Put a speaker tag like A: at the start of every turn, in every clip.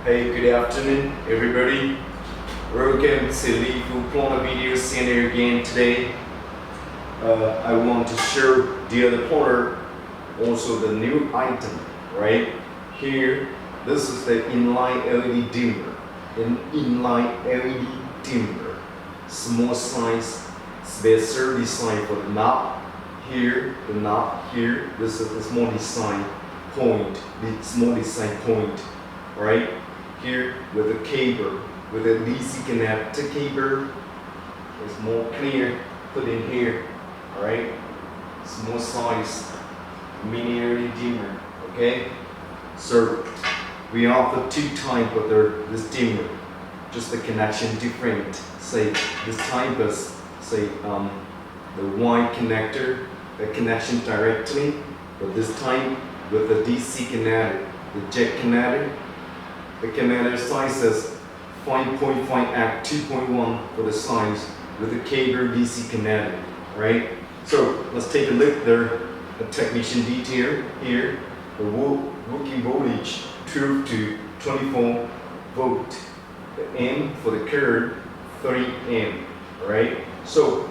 A: Hey, good afternoon, everybody. Welcome to the full Pointer Video Center again today. I want to share the other pointer, also the new item, right? Here, this is the inline LED dimmer. An inline LED dimmer. Small size, special design for the knob. Here, the knob here. This is the small design point, the small design point, right? Here with a cable, with a DC connector cable, it's more clear. Put in here, all right? Small size, mini LED dimmer, okay? So we offer two types of this dimmer, just the connection different. Say this type is the white connector, the connection directly, but this time with the DC connector, the jack connector. The connector size is 5.5 at 2.1 for the size with the cable DC connector, right? So let's take a look there. The technician detail here. The working voltage 12 to 24 volt. The amp for the current 30 amp, right? So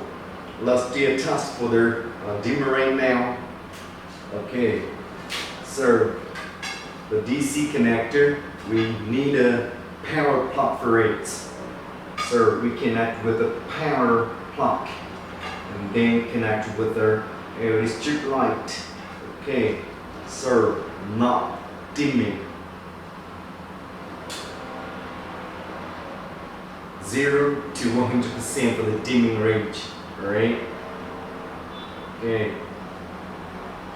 A: let's do a test for the dimmer right now. Okay. So the DC connector, we need a power plug for it. So we connect with the power plug and then connect with the LED strip light. Okay, so not dimming. 0 to 100% for the dimming range. Alright? Okay.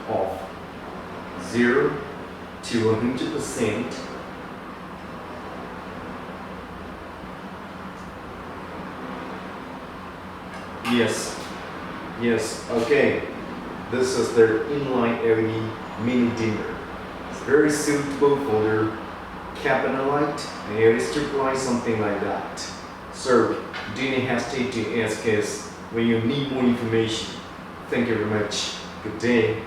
A: Off. 0 to 100%. Yes, okay. This is their inline LED mini dimmer. It's very suitable for their cabinet light, an LED strip light, something like that. So, do not hesitate to ask us when you need more information. Thank you very much. Good day.